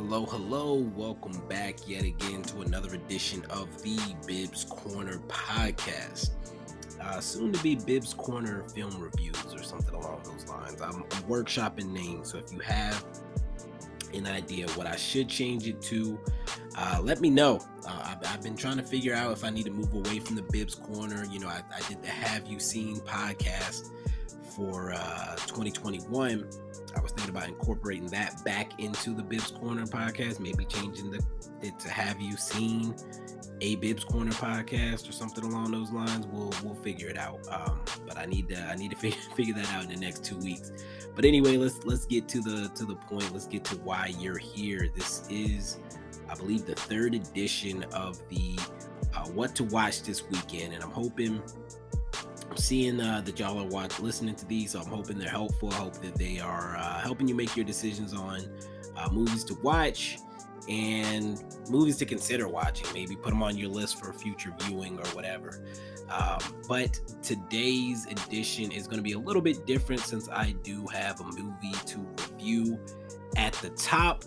Hello. Welcome back yet again to another edition of the Bibbs Corner podcast. Soon to be Bibbs Corner film reviews or something along those lines. I'm workshopping names, so if you have an idea what I should change it to, let me know. I've been trying to figure out if I need to move away from the Bibbs Corner. I did the Have You Seen podcast for 2021. I was thinking about incorporating that back into the Bibbs Corner podcast, maybe changing it to Have You Seen a Bibbs Corner podcast or something along those lines. We'll figure it out. But I need to figure that out in the next 2 weeks. But anyway, let's get to the point. Let's get to why you're here. This is, I believe, the third edition of the What to Watch This Weekend, and I'm seeing that y'all are listening to these, so I'm hoping they're helpful. I hope that they are helping you make your decisions on movies to watch and movies to consider watching. Maybe put them on your list for future viewing or whatever. But today's edition is going to be a little bit different since I do have a movie to review at the top.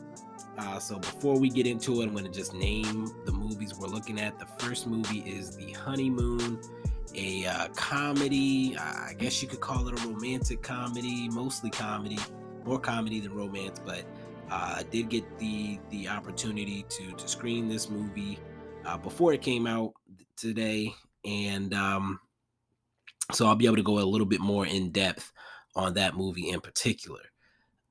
So before we get into it, I'm going to just name the movies we're looking at. The first movie is The HoneyMoon, a comedy. I guess you could call it a romantic comedy, mostly comedy, more comedy than romance, but I did get the opportunity to screen this movie before it came out today, and so I'll be able to go a little bit more in depth on that movie in particular.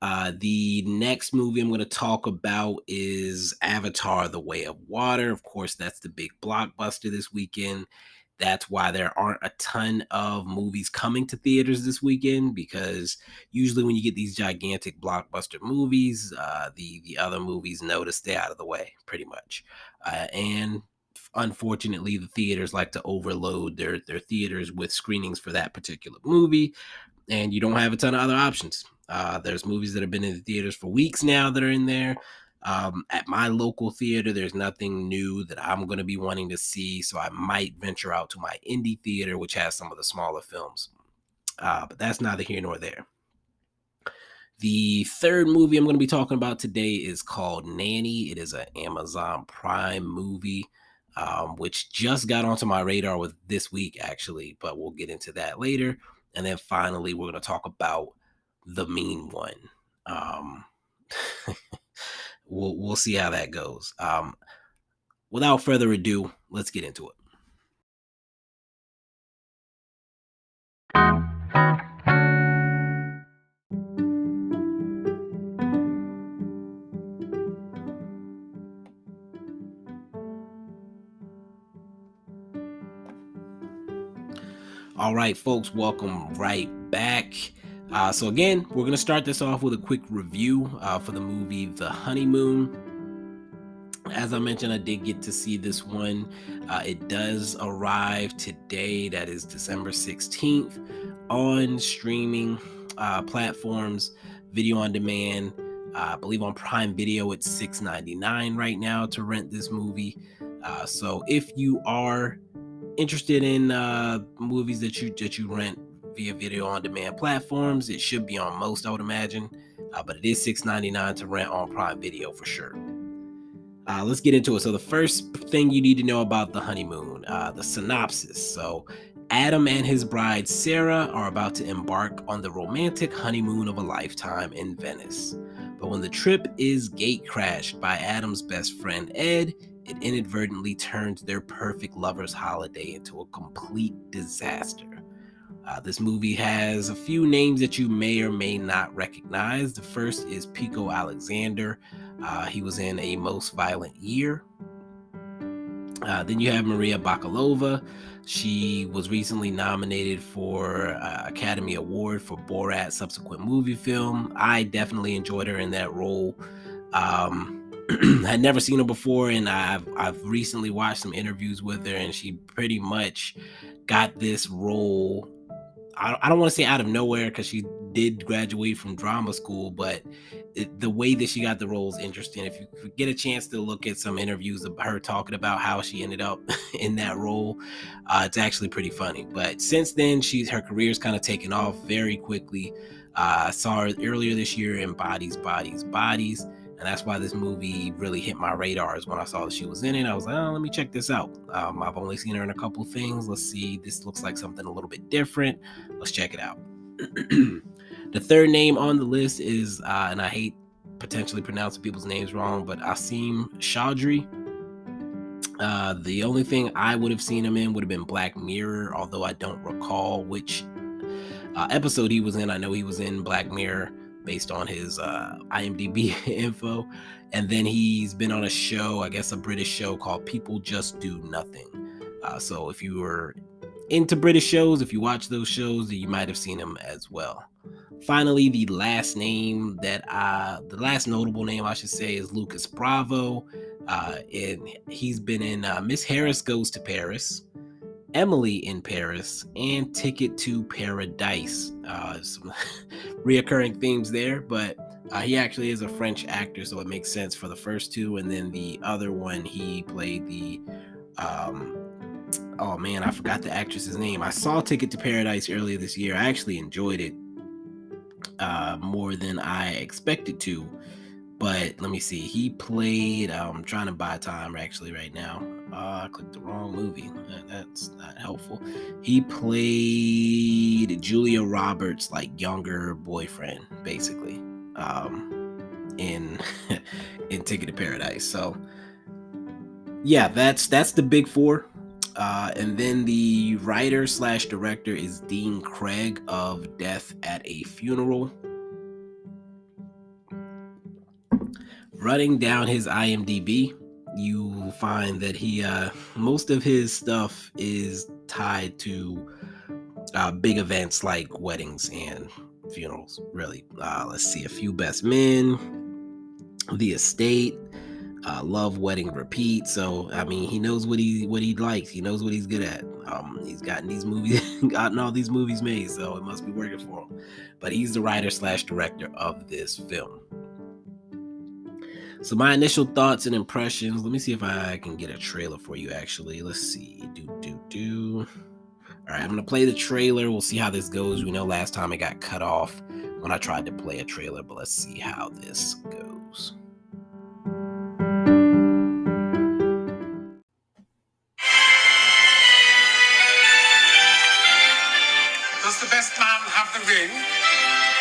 The next movie I'm going to talk about is Avatar: The Way of Water. Of course, that's the big blockbuster this weekend. That's why there aren't a ton of movies coming to theaters this weekend, because usually when you get these gigantic blockbuster movies, the other movies know to stay out of the way, pretty much. And unfortunately, the theaters like to overload their theaters with screenings for that particular movie, and you don't have a ton of other options. There's movies that have been in the theaters for weeks now that are in there. At my local theater, there's nothing new that I'm going to be wanting to see, so I might venture out to my indie theater, which has some of the smaller films. But that's neither here nor there. The third movie I'm going to be talking about today is called Nanny. It is an Amazon Prime movie, which just got onto my radar with this week, actually, but we'll get into that later. And then finally, we're going to talk about The Mean One. We'll see how that goes. Without further ado, let's get into it. All right, folks, welcome right back. So again, we're going to start this off with a quick review for the movie The HoneyMoon. As I mentioned, I did get to see this one. It does arrive today. That is December 16th on streaming platforms, video on demand. I believe on Prime Video, it's $6.99 right now to rent this movie. So if you are interested in movies that you rent via video on demand platforms, it should be on most, I would imagine, but it is $6.99 to rent on Prime Video for sure. Let's get into it. So the first thing you need to know about The HoneyMoon, the synopsis. So Adam and his bride Sarah are about to embark on the romantic honeymoon of a lifetime in Venice, but when the trip is gate crashed by Adam's best friend Ed, it inadvertently turns their perfect lover's holiday into a complete disaster. This movie has a few names that you may or may not recognize. The first is Pico Alexander. He was in A Most Violent Year. Then you have Maria Bakalova. She was recently nominated for Academy Award for Borat's subsequent movie film. I definitely enjoyed her in that role. Had never seen her before, and I've recently watched some interviews with her, and she pretty much got this role. I don't want to say out of nowhere, because she did graduate from drama school, but the way that she got the role is interesting. If you get a chance to look at some interviews of her talking about how she ended up in that role, it's actually pretty funny. But since then, her career's kind of taken off very quickly. I saw her earlier this year in Bodies, And that's why this movie really hit my radars when I saw that she was in it. I was like, oh, let me check this out. I've only seen her in a couple things. Let's see. This looks like something a little bit different. Let's check it out. The third name on the list is, and I hate potentially pronouncing people's names wrong, but Asim Chaudhry. The only thing I would have seen him in would have been Black Mirror, although I don't recall which episode he was in. I know he was in Black Mirror based on his IMDb info. And then he's been on a show, I guess a British show called People Just Do Nothing. So if you were into British shows, if you watch those shows, you might have seen him as well. Finally, the last notable name I should say is Lucas Bravo. And he's been in Miss Harris Goes to Paris, Emily in Paris, and Ticket to Paradise. Some reoccurring themes there, but he actually is a French actor, so it makes sense for the first two. And then the other one, he played the oh man, I forgot the actress's name. I saw Ticket to Paradise earlier this year. I actually enjoyed it more than I expected to. But let me see. He played. I'm trying to buy time actually right now. I clicked the wrong movie. That's not helpful. He played Julia Roberts' like younger boyfriend, basically, in in Ticket to Paradise. So yeah, that's the big four. And then the writer/director is Dean Craig of Death at a Funeral. Running down his IMDb, you find that he most of his stuff is tied to big events like weddings and funerals. Really, let's see: A Few Best Men, The Estate, Love, Wedding, Repeat. So I mean, he knows what he likes. He knows what he's good at. He's gotten all these movies made, so it must be working for him. But he's the writer/director of this film. So my initial thoughts and impressions. Let me see if I can get a trailer for you. Actually, let's see. All right, I'm gonna play the trailer. We'll see how this goes. We know last time it got cut off when I tried to play a trailer, but let's see how this goes. Does the best man have the ring?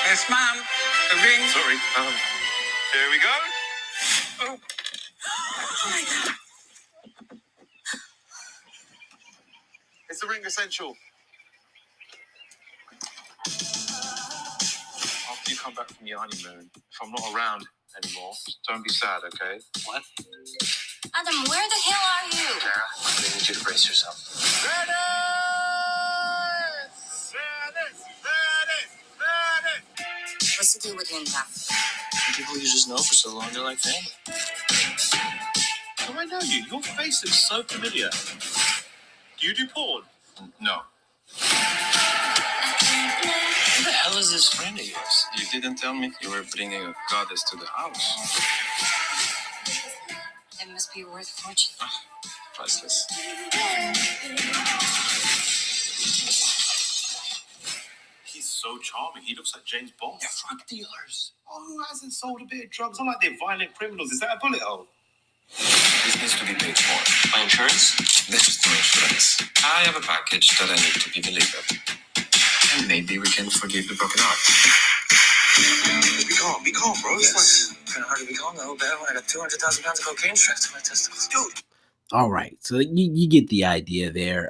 Best man, the ring. Sorry. Here we go. Oh. Oh my God. It's the ring essential. After you come back from your honeymoon, if I'm not around anymore, don't be sad, okay? What? Adam, where the hell are you? Tara, I need you to brace yourself. Ready! What's the deal with you and Tom? People you just know for so long, they're like family. Do I know you? Your face is so familiar. Do you do porn? No. Who the hell is this friend of yours? You didn't tell me you were bringing a goddess to the house. It must be worth a fortune. Priceless. He's so charming. He looks like James Bond. They're drug dealers. Oh, who hasn't sold a bit of drugs? Not like they're violent criminals. Is that a bullet hole? This needs to be paid for. My insurance? This is no insurance. I have a package that I need to be delivered. And maybe we can forgive the broken heart. Be calm, bro. Yes. Kind of hard to be calm though, Ben. I got 200,000 pounds of cocaine strapped to my testicles. Dude. All right, so you get the idea there.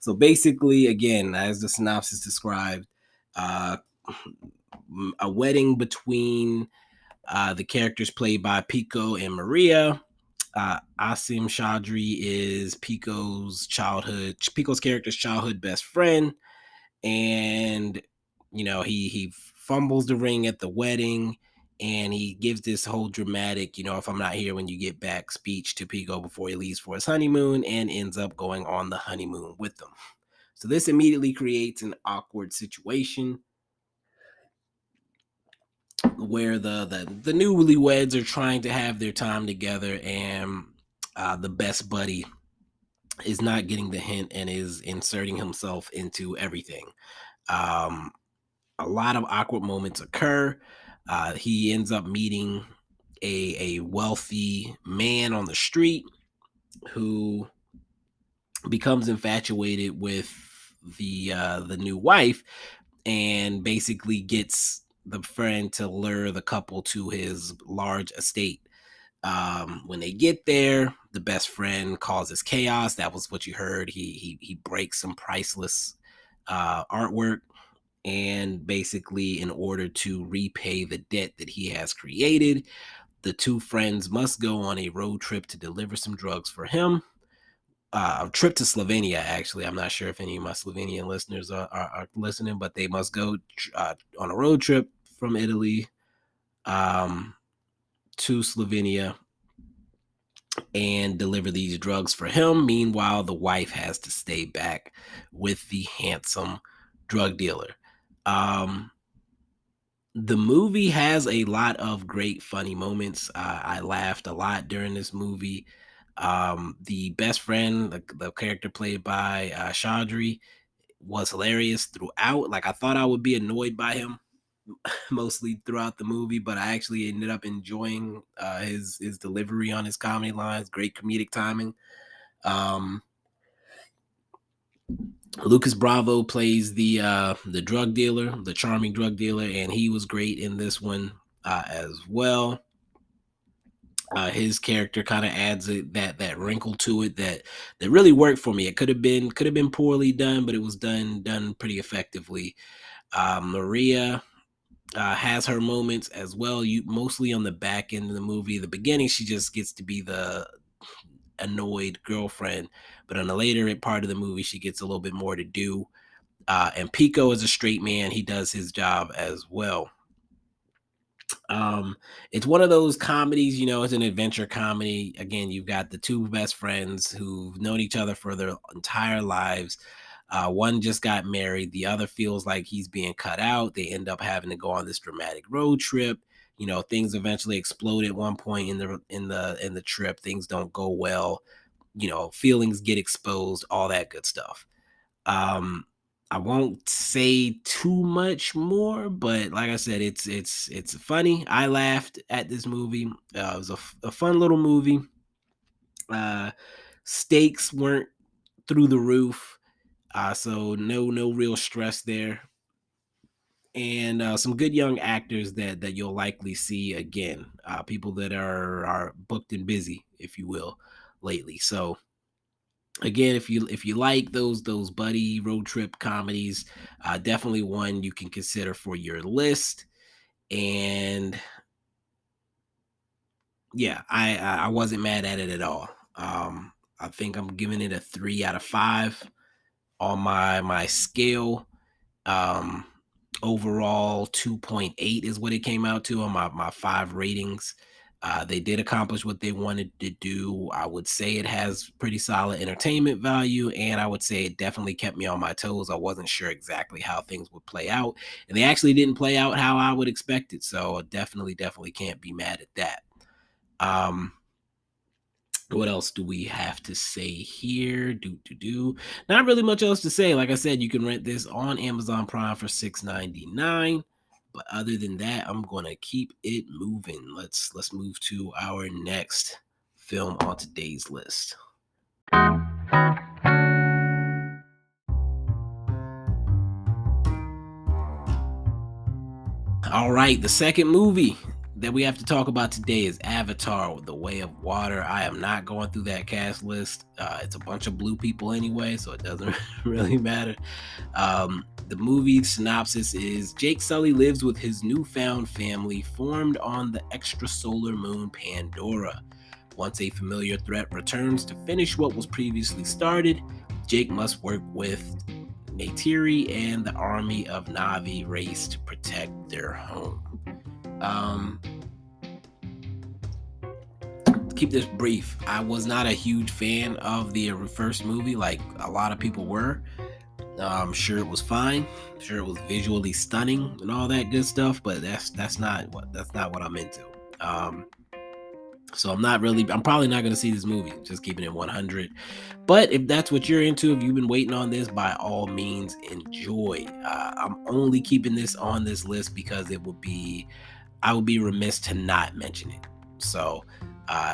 So basically, again, as the synopsis described, a wedding between the characters played by Pico and Maria. Asim Chaudhry is Pico's character's childhood best friend, and he fumbles the ring at the wedding. And he gives this whole dramatic, if I'm not here when you get back speech to Pico before he leaves for his honeymoon, and ends up going on the honeymoon with them. So this immediately creates an awkward situation where the newlyweds are trying to have their time together, and the best buddy is not getting the hint and is inserting himself into everything. A lot of awkward moments occur. He ends up meeting a wealthy man on the street who becomes infatuated with the new wife, and basically gets the friend to lure the couple to his large estate. When they get there, the best friend causes chaos. That was what you heard. He breaks some priceless artwork, and basically, in order to repay the debt that he has created, the two friends must go on a road trip to deliver some drugs for him. A trip to Slovenia, actually. I'm not sure if any of my Slovenian listeners are listening, but they must go on a road trip from Italy um, to Slovenia and deliver these drugs for him. Meanwhile, the wife has to stay back with the handsome drug dealer. The movie has a lot of great funny moments. I laughed a lot during this movie. The best friend, the character played by Chaudhry, was hilarious throughout. Like, I thought I would be annoyed by him mostly throughout the movie, but I actually ended up enjoying his delivery on his comedy lines. Great comedic timing. Lucas Bravo plays the drug dealer, the charming drug dealer, and he was great in this one as well. His character kind of adds that wrinkle to it that really worked for me. It could have been poorly done, but it was done pretty effectively. Maria has her moments as well. You mostly on the back end of the movie. The beginning, she just gets to be the annoyed girlfriend, but on the later part of the movie, she gets a little bit more to do. And Pico is a straight man. He does his job as well. It's one of those comedies, it's an adventure comedy. Again, you've got the two best friends who've known each other for their entire lives. One just got married, the other feels like he's being cut out. They end up having to go on this dramatic road trip. Things eventually explode at one point in the trip. Things don't go well. Feelings get exposed, all that good stuff. I won't say too much more, but like I said, it's funny. I laughed at this movie. It was a fun little movie. Stakes weren't through the roof, so no real stress there, and some good young actors that you'll likely see again. People that are booked and busy, if you will, lately. So again, if you like those buddy road trip comedies, definitely one you can consider for your list. And yeah, I wasn't mad at it at all. I think I'm giving it a 3 out of 5 on my scale. Overall 2.8 is what it came out to on my 5 ratings. They did accomplish what they wanted to do. I would say it has pretty solid entertainment value, and I would say it definitely kept me on my toes. I wasn't sure exactly how things would play out, and they actually didn't play out how I would expect it. So definitely can't be mad at that. What else do we have to say here? Not really much else to say. Like I said, you can rent this on Amazon Prime for $6.99. But other than that, I'm gonna keep it moving. Let's move to our next film on today's list. All right, the second movie that we have to talk about today is Avatar: The Way of Water. I am not going through that cast list. It's a bunch of blue people anyway, so it doesn't really matter. The movie synopsis is: Jake Sully lives with his newfound family formed on the extrasolar moon Pandora. Once a familiar threat returns to finish what was previously started, Jake must work with Neytiri and the army of Na'vi race to protect their home. Keep this brief. I was not a huge fan of the first movie, like a lot of people were. I'm sure it was fine. I'm sure it was visually stunning and all that good stuff, but that's not what I'm into. So I'm probably not going to see this movie, just keeping it 100. But if that's what you're into, if you've been waiting on this, by all means, enjoy. I'm only keeping this on this list because it would be I would be remiss to not mention it. So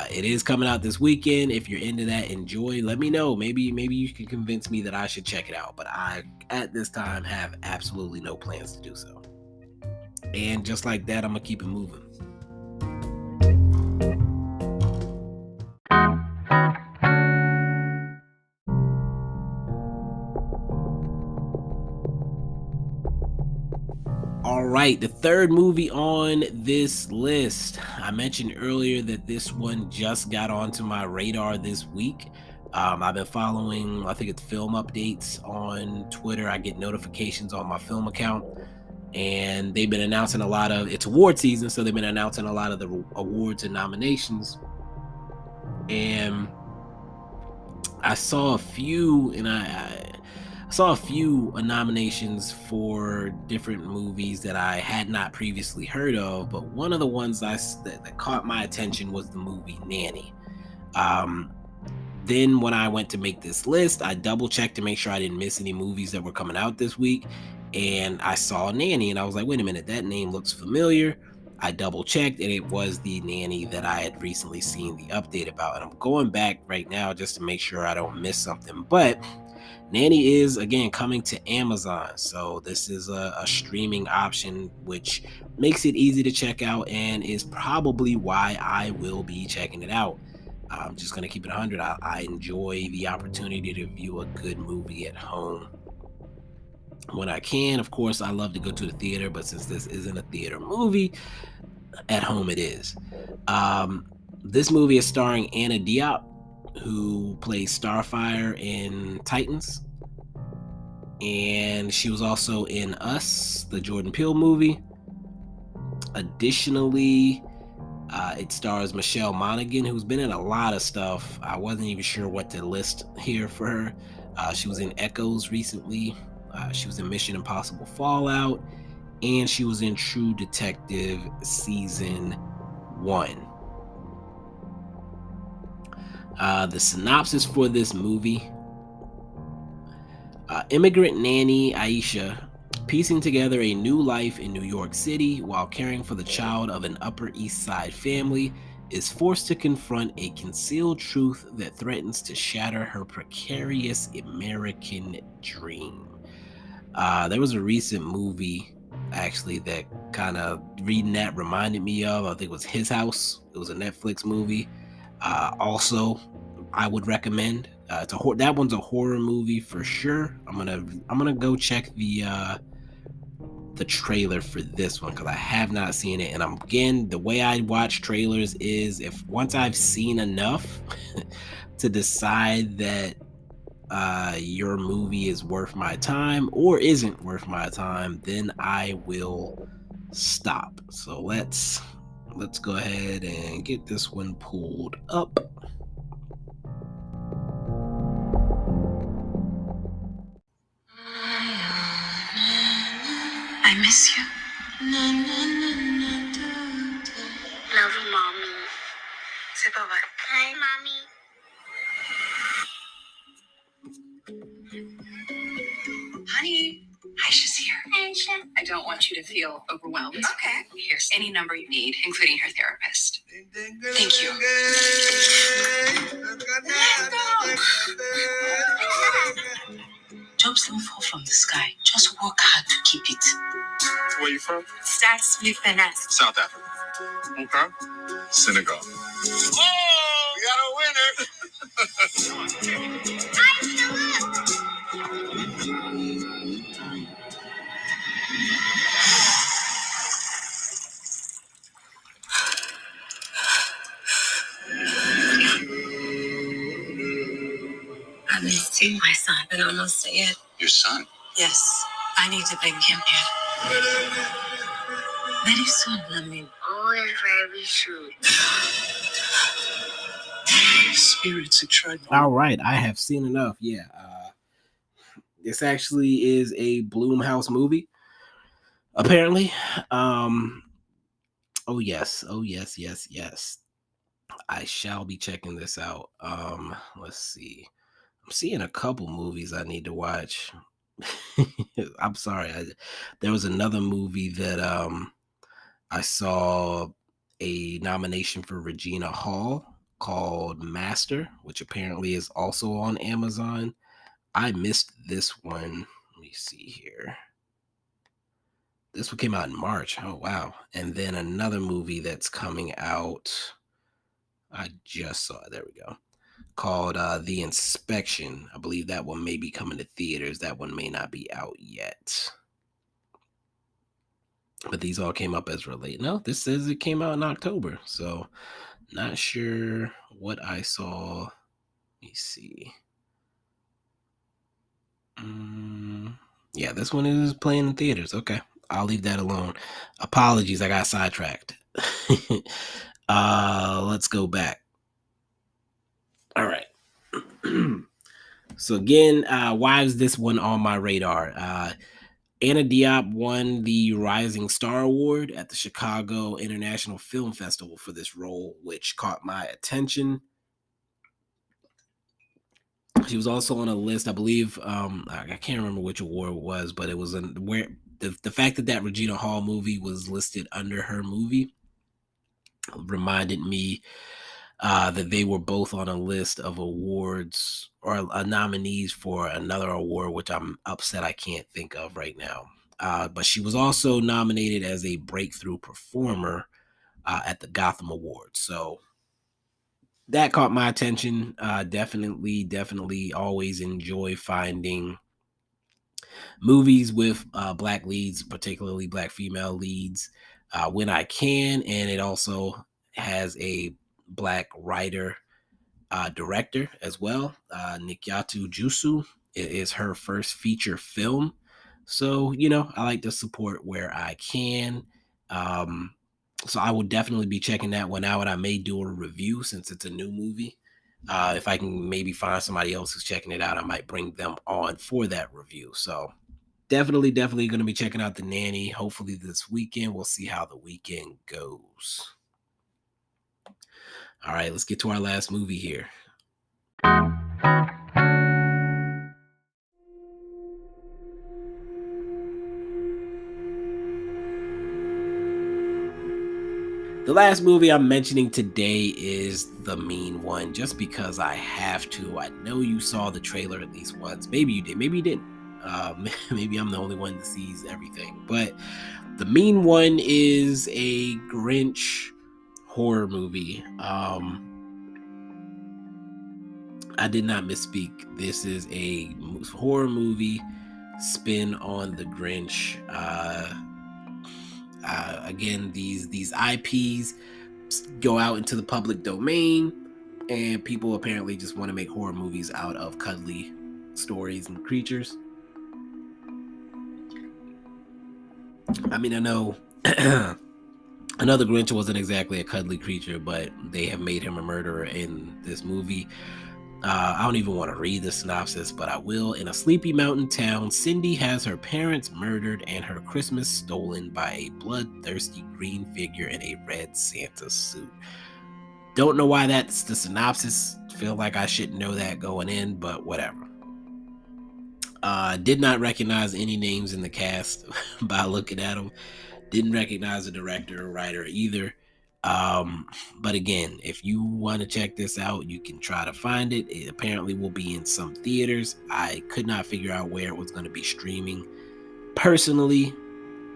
it is coming out this weekend. If you're into that, enjoy. Let me know. Maybe you can convince me that I should check it out. But I, at this time, have absolutely no plans to do so. And just like that, I'm gonna keep it moving. All right, the third movie on this list. I mentioned earlier that this one just got onto my radar this week. I've been following, I think it's film updates on Twitter. I get notifications on my film account, and they've been announcing a lot of, it's award season, so they've been announcing a lot of the awards and nominations. And I saw a few, and I saw a few nominations for different movies that I had not previously heard of, but one of the ones that caught my attention was the movie Nanny. Then when I went to make this list, I double checked to make sure I didn't miss any movies that were coming out this week, and I saw Nanny, and I was like, wait a minute, that name looks familiar. I double checked, and it was the Nanny that I had recently seen the update about, and I'm going back right now just to make sure I don't miss something. But Nanny is, again, coming to Amazon, so this is a streaming option, which makes it easy to check out and is probably why I will be checking it out. I'm just going to keep it 100. I enjoy the opportunity to view a good movie at home when I can. Of course, I love to go to the theater, but since this isn't a theater movie, at home it is. This movie is starring Anna Diop, who plays Starfire in Titans, and she was also in Us, the Jordan Peele movie. Additionally, it stars Michelle Monaghan, who's been in a lot of stuff. I wasn't even sure what to list here for her. She was in Echoes recently. She was in Mission Impossible Fallout, and she was in True Detective Season 1. The synopsis for this movie: immigrant nanny Aisha, piecing together a new life in New York City while caring for the child of an Upper East Side family, is forced to confront a concealed truth that threatens to shatter her precarious American dream. There was a recent movie, actually, that kind of reading that reminded me of. I think it was His House. It was a Netflix movie. Also, I would recommend. That one's a horror movie for sure. I'm gonna go check the trailer for this one because I have not seen it. And again, the way I watch trailers is if once I've seen enough to decide that your movie is worth my time or isn't worth my time, then I will stop. So let's go ahead and get this one pulled up. I miss you. Love you, Mommy. Say bye-bye. Hi, Mommy. Honey, Aisha's here. Aisha. I don't want you to feel overwhelmed. Okay. Here's any number you need, including her therapist. Thank you. Jobs don't fall from the sky. Just work hard to keep it. Where you from? Starts with finesse. South Africa. Okay. Senegal. Oh, we got a winner. I miss you, my son. I don't know say it. Your son? Yes, I need to bring him here. Very soon, Mommy. Oh, it's very sweet. Spirits of trouble. All right, I have seen enough. Yeah, this actually is a Blumhouse movie, apparently. Oh yes, yes. I shall be checking this out. Let's see. I'm seeing a couple movies I need to watch. I'm sorry. There was another movie that I saw a nomination for Regina Hall called Master, which apparently is also on Amazon. I missed this one. Let me see here. This one came out in March. Oh, wow. And then another movie that's coming out. I just saw it. There we go. Called The Inspection. I believe that one may be coming to theaters. That one may not be out yet. But these all came up as related. No, this says it came out in October. So not sure what I saw. Let me see. Yeah, this one is playing in theaters. Okay. I'll leave that alone. Apologies, I got sidetracked. Let's go back. All right. So again, why is this one on my radar? Anna Diop won the Rising Star Award at the Chicago International Film Festival for this role, which caught my attention. She was also on a list, I believe. I can't remember which award it was, but it was where the fact that Regina Hall movie was listed under her movie reminded me that they were both on a list of awards or nominees for another award, which I'm upset I can't think of right now. But she was also nominated as a breakthrough performer at the Gotham Awards. So that caught my attention. Definitely always enjoy finding movies with Black leads, particularly Black female leads, when I can. And it also has a Black writer, director as well. Nikyatu Jusu. It is her first feature film. So, I like to support where I can. So I will definitely be checking that one out. I may do a review since it's a new movie. If I can maybe find somebody else who's checking it out, I might bring them on for that review. So definitely going to be checking out The Nanny. Hopefully this weekend. We'll see how the weekend goes. All right, let's get to our last movie here. The last movie I'm mentioning today is The Mean One, just because I have to. I know you saw the trailer at least once. Maybe you did, maybe you didn't. Maybe I'm the only one that sees everything. But The Mean One is a Grinch horror movie. I did not misspeak. This is a horror movie spin on the Grinch. Again, these IPs go out into the public domain, and people apparently just want to make horror movies out of cuddly stories and creatures. I mean, I know another Grinch wasn't exactly a cuddly creature, but they have made him a murderer in this movie. I don't even want to read the synopsis, but I will. In a sleepy mountain town, Cindy has her parents murdered and her Christmas stolen by a bloodthirsty green figure in a red Santa suit. Don't know why that's the synopsis. Feel like I should know that going in, but whatever. Did not recognize any names in the cast by looking at them. Didn't recognize the director or writer either. But again, if you want to check this out, you can try to find it. It apparently will be in some theaters. I could not figure out where it was going to be streaming personally,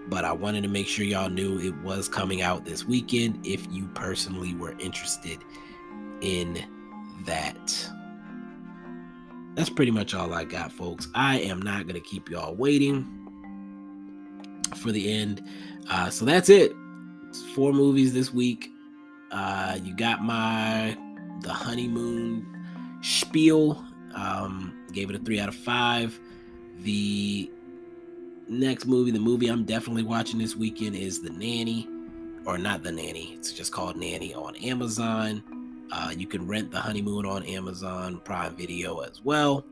but I wanted to make sure y'all knew it was coming out this weekend if you personally were interested in that. That's pretty much all I got, folks. I am not going to keep y'all waiting for the end. So that's it. 4 movies this week. You got the HoneyMoon spiel. Gave it a 3 out of 5. The next movie, the movie I'm definitely watching this weekend is The Nanny, or not The Nanny. It's just called Nanny on Amazon. You can rent The HoneyMoon on Amazon Prime Video as well.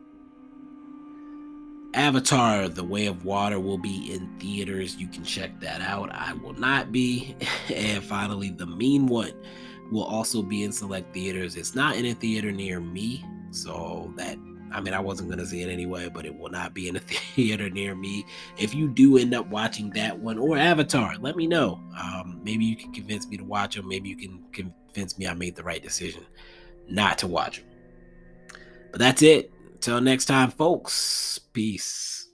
Avatar, The Way of Water will be in theaters. You can check that out. I will not be. And finally, The Mean One will also be in select theaters. It's not in a theater near me, so that I mean, I wasn't going to see it anyway, but it will not be in a theater near me. If you do end up watching that one or Avatar, let me know. Maybe you can convince me to watch them. Maybe you can convince me I made the right decision not to watch them. But that's it. Until next time, folks. Peace.